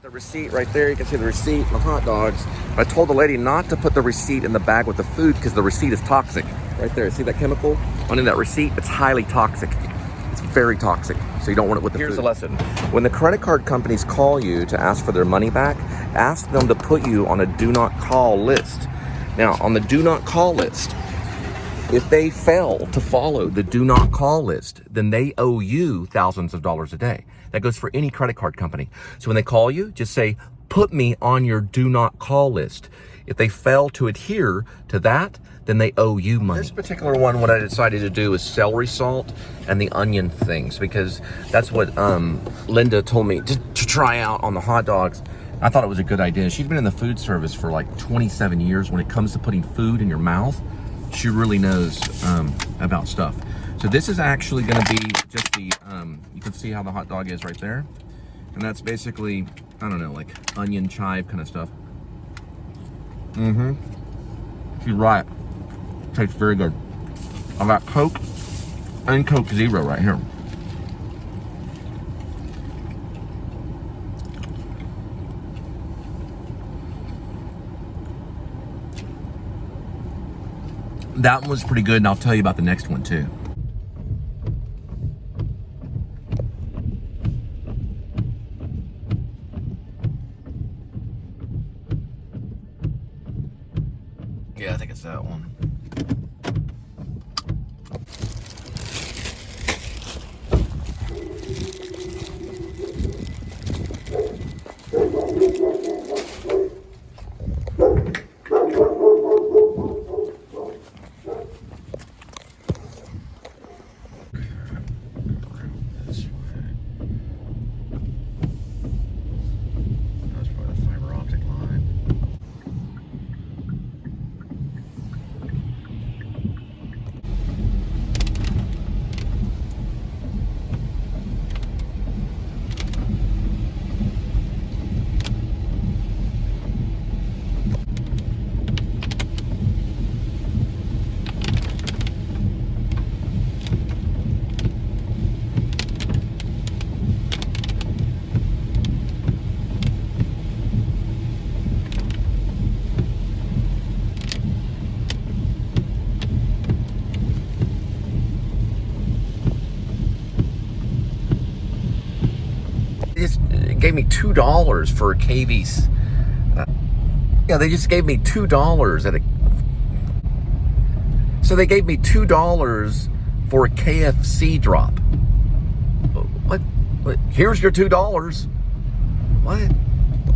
got the receipt right there. You can see the receipt and the hot dogs. I told the lady not to put the receipt in the bag with the food because the receipt is toxic. Right there, see that chemical on that receipt? It's highly toxic. It's very toxic, so you don't want it with the food. Here's the lesson. When the credit card companies call you to ask for their money back, ask them to put you on a do not call list. Now, on the do not call list, if they fail to follow the do not call list, then they owe you thousands of dollars a day. That goes for any credit card company. So when they call you, just say, put me on your do not call list. If they fail to adhere to that, then they owe you money. This particular one, what I decided to do is celery salt and the onion things, because that's what Linda told me to try out on the hot dogs. I thought it was a good idea. She's been in the food service for like 27 years. When it comes to putting food in your mouth, she really knows about stuff. So this is actually going to be just the, you can see how the hot dog is right there. And that's basically, I don't know, like onion chive kind of stuff. She's right. Tastes very good. I got Coke and Coke Zero right here. That one was pretty good, and I'll tell you about the next one too. Yeah, I think it's that one. Gave me $2 for a KV's. Yeah, they just gave me $2 at a. So they gave me $2 for a KFC drop. What? Here's your $2. What?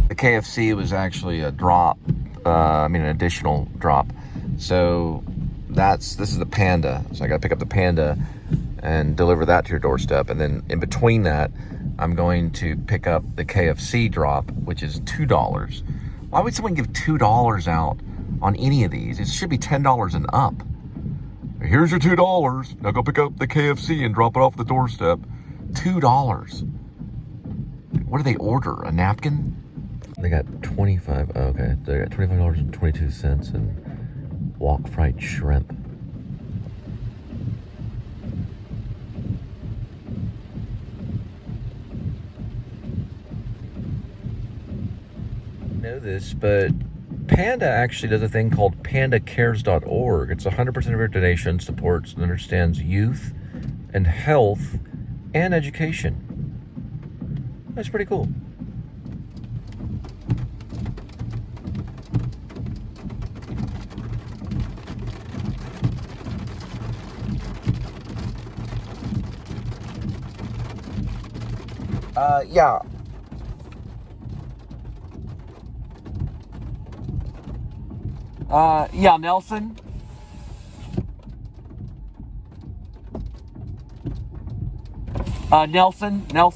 The KFC was actually a drop. An additional drop. So this is the Panda. So I got to pick up the Panda and deliver that to your doorstep, and then in between that, I'm going to pick up the KFC drop, which is $2. Why would someone give $2 out on any of these? It should be $10 and up. Here's your $2. Now go pick up the KFC and drop it off the doorstep. $2. What do they order? A napkin? They got 25. Oh, okay, they got $25.22 and wok fried shrimp. Know this, but Panda actually does a thing called pandacares.org. It's 100% of your donation supports and understands youth and health and education. That's pretty cool. Yeah. Yeah, Nelson. Nelson. No.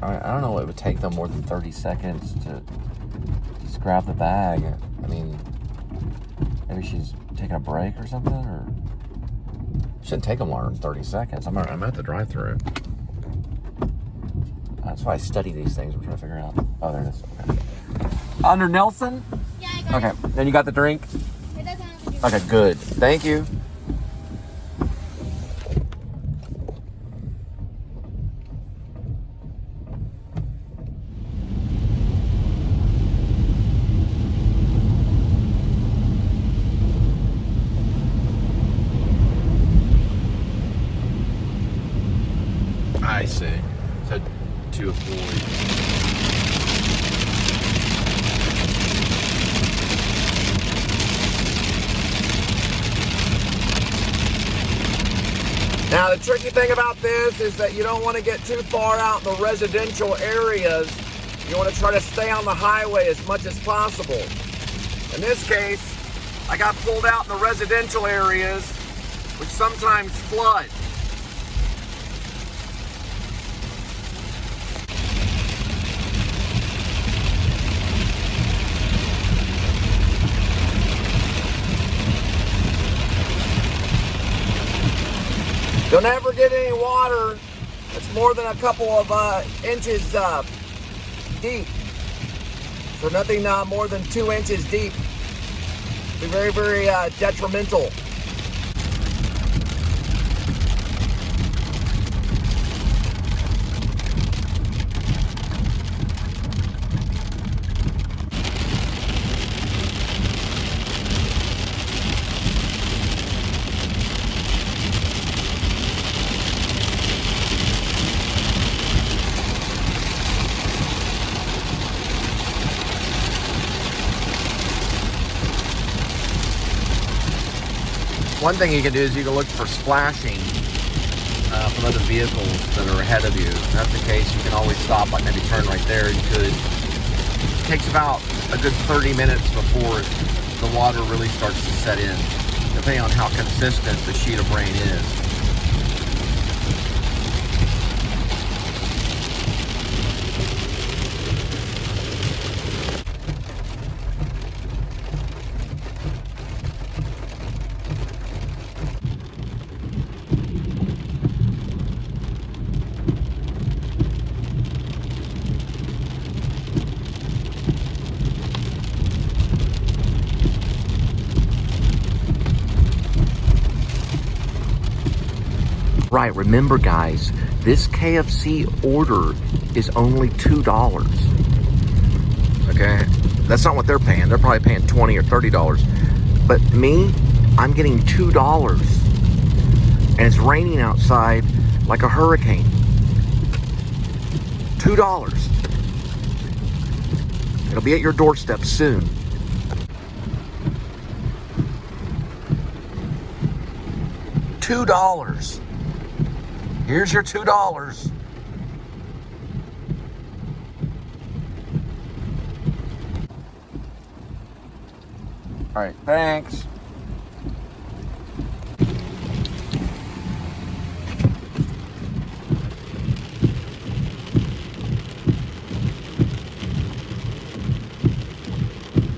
I don't know, it would take them more than 30 seconds to just grab the bag. I mean, Maybe she's taking a break or something, or shouldn't take them longer than 30 seconds. I'm at the drive-thru. That's why I study these things. I'm trying to figure out. Oh, there it is. Okay. Under Nelson? Yeah, I got it. Okay. Then you got the drink? It doesn't have to do Okay, good. Thank you. I see. So to avoid. Now the tricky thing about this is that you don't want to get too far out in the residential areas. You want to try to stay on the highway as much as possible. In this case, I got pulled out in the residential areas, which sometimes flood. You'll never get any water that's more than a couple of inches deep. So nothing more than 2 inches deep. Be very, very detrimental. One thing you can do is you can look for splashing from other vehicles that are ahead of you. If that's the case, you can always stop, like maybe turn right there. You could. It takes about a good 30 minutes before the water really starts to set in, depending on how consistent the sheet of rain is. Right, remember guys, this KFC order is only $2. Okay, that's not what they're paying. They're probably paying $20 or $30. But me, I'm getting $2. And it's raining outside like a hurricane. $2. It'll be at your doorstep soon. $2. Here's your $2. All right, thanks.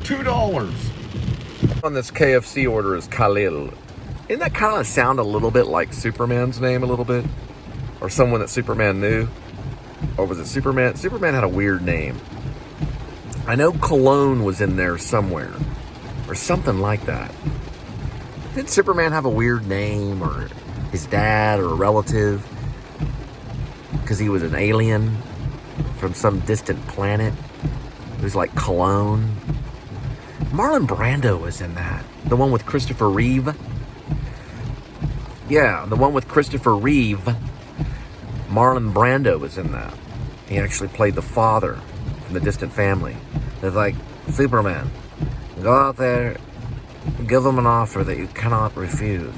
$2 on this KFC order is Khalil. Isn't that kind of sound a little bit like Superman's name a little bit? Or someone that Superman knew? Or was it Superman? Superman had a weird name. I know Cologne was in there somewhere. Or something like that. Did Superman have a weird name? Or his dad or a relative? Because he was an alien from some distant planet. It was like Cologne. Marlon Brando was in that. The one with Christopher Reeve. Yeah, the one with Christopher Reeve. Marlon Brando was in that. He actually played the father from the distant family. It's like, Superman, go out there, give them an offer that you cannot refuse.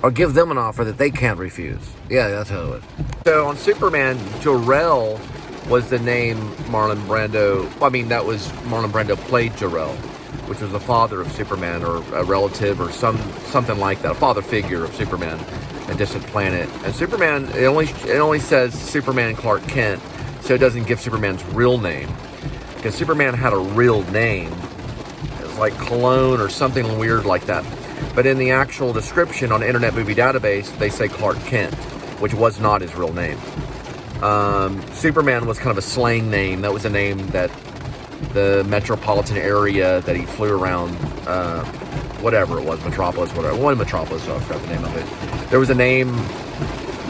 Or give them an offer that they can't refuse. Yeah, that's how it was. So on Superman, Jor-El was the name Marlon Brando. I mean, that was Marlon Brando played Jor-El, which was the father of Superman, or a relative, or something like that, a father figure of Superman, a distant planet. And Superman, it only says Superman Clark Kent, so it doesn't give Superman's real name, because Superman had a real name. It was like cologne or something weird like that. But in the actual description on Internet Movie Database, they say Clark Kent, which was not his real name. Superman was kind of a slang name. That was a name that the metropolitan area that he flew around, whatever it was, Metropolis, whatever. One Metropolis, so I forgot the name of it. There was a name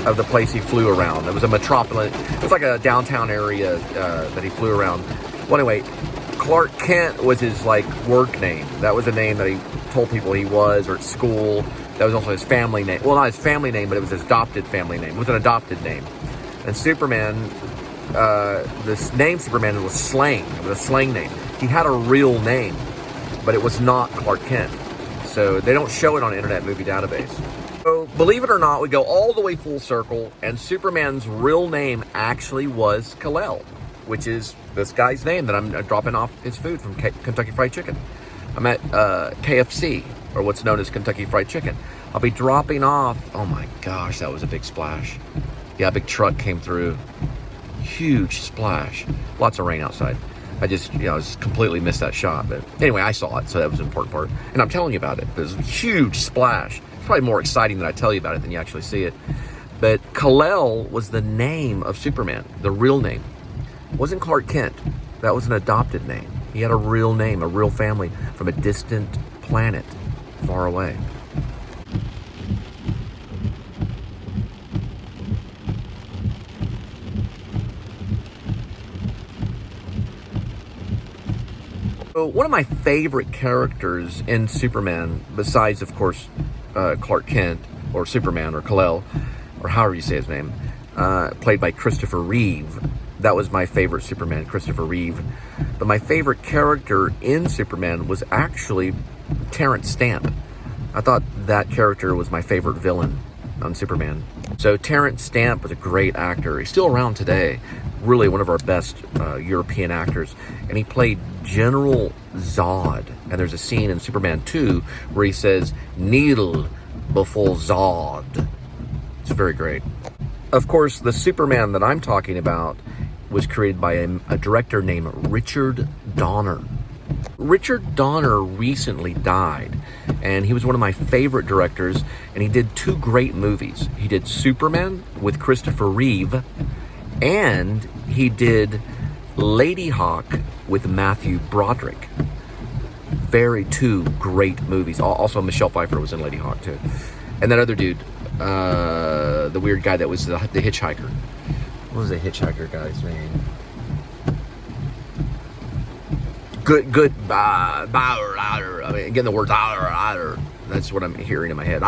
of the place he flew around. It was a metropolis. It was like a downtown area that he flew around. Well, anyway, Clark Kent was his like work name. That was a name that he told people he was, or at school. That was also his family name. Well, not his family name, but it was his adopted family name. It was an adopted name. And Superman, this name Superman was slang. It was a slang name. He had a real name, but it was not Clark Kent. So they don't show it on Internet Movie Database. So believe it or not, we go all the way full circle, and Superman's real name actually was Kal-El, which is this guy's name that I'm dropping off his food from Kentucky Fried Chicken. I'm at KFC, or what's known as Kentucky Fried Chicken. I'll be dropping off, oh my gosh, that was a big splash. Yeah, a big truck came through. Huge splash. Lots of rain outside. I just completely missed that shot. But anyway, I saw it, so that was an important part. And I'm telling you about it. It was a huge splash. It's probably more exciting that I tell you about it than you actually see it. But Kal-El was the name of Superman, the real name. It wasn't Clark Kent. That was an adopted name. He had a real name, a real family from a distant planet far away. So one of my favorite characters in Superman, besides, of course, Clark Kent, or Superman, or Kal-El, or however you say his name, played by Christopher Reeve. That was my favorite Superman, Christopher Reeve. But my favorite character in Superman was actually Terrence Stamp. I thought that character was my favorite villain on Superman. So Terrence Stamp was a great actor. He's still around today. Really one of our best European actors. And he played General Zod. And there's a scene in Superman 2 where he says, "Kneel before Zod." It's very great. Of course, the Superman that I'm talking about was created by a director named Richard Donner. Richard Donner recently died, and he was one of my favorite directors, and he did two great movies. He did Superman with Christopher Reeve, and he did Lady Hawk with Matthew Broderick. Two great movies. Also, Michelle Pfeiffer was in Lady Hawk, too. And that other dude, the weird guy that was the hitchhiker. What was the hitchhiker guy's name? I mean, again, the word that's what I'm hearing in my head.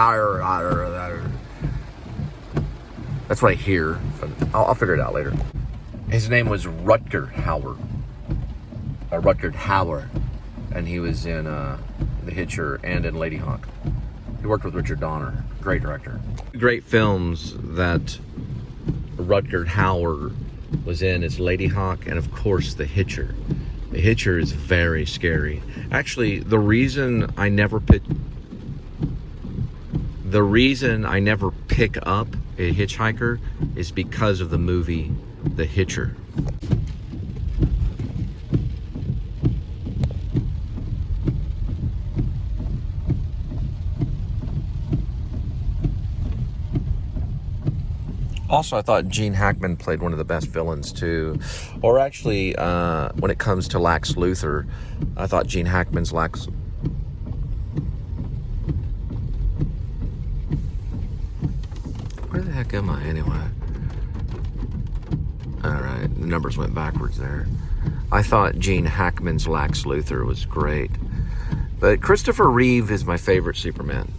That's what I hear. I'll figure it out later. His name was Rutger Hauer. Rutger Hauer. And he was in The Hitcher and in Lady Hawk. He worked with Richard Donner. Great director. Great films that Rutger Hauer was in is Lady Hawk and, of course, The Hitcher. The Hitcher is very scary. Actually, the reason I never pick up a hitchhiker is because of the movie The Hitcher. Also, I thought Gene Hackman played one of the best villains, too. Or actually, when it comes to Lex Luthor, I thought Gene Hackman's Lex... Where the heck am I, anyway? Alright, the numbers went backwards there. I thought Gene Hackman's Lex Luthor was great. But Christopher Reeve is my favorite Superman.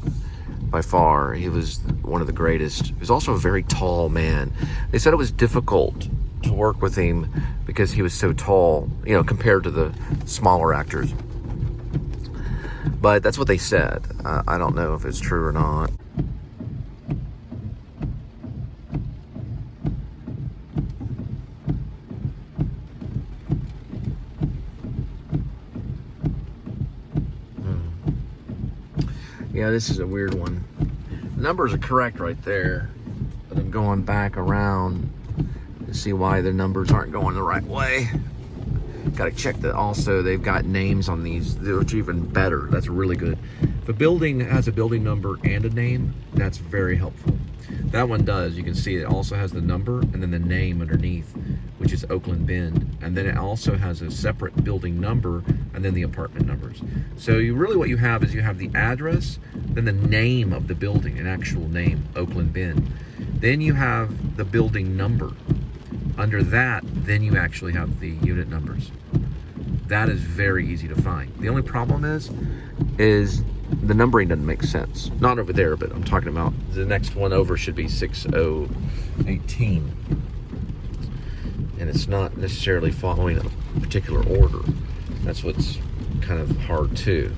By far, he was one of the greatest. He was also a very tall man. They said it was difficult to work with him because he was so tall, compared to the smaller actors. But that's what they said. I don't know if it's true or not. Yeah, this is a weird one. Numbers are correct right there, but I'm going back around to see why the numbers aren't going the right way. Got to check that also. They've got names on these, which are even better. That's really good. If a building has a building number and a name, that's very helpful. That one does. You can see it also has the number and then the name underneath, which is LcSbanD. And then it also has a separate building number and then the apartment numbers. So what you have is you have the address, then the name of the building, an actual name, LcSbanD. Then you have the building number. Under that, then you actually have the unit numbers. That is very easy to find. The only problem is the numbering doesn't make sense. Not over there, but I'm talking about the next one over should be 6018. And it's not necessarily following a particular order. That's what's kind of hard too.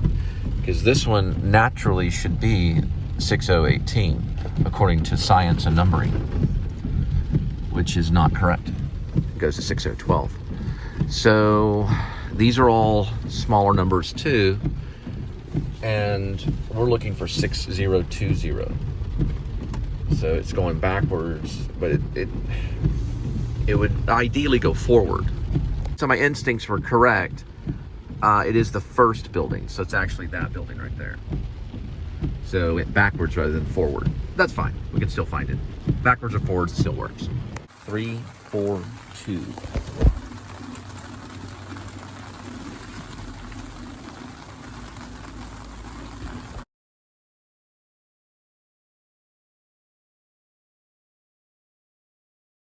Because this one naturally should be 6018, according to science and numbering, which is not correct. It goes to 6012. So these are all smaller numbers too. And we're looking for 6020. So it's going backwards, but it would ideally go forward. So my instincts were correct. It is the first building, so it's actually that building right there. So it backwards rather than forward. That's fine. We can still find it. Backwards or forwards, it still works. 342.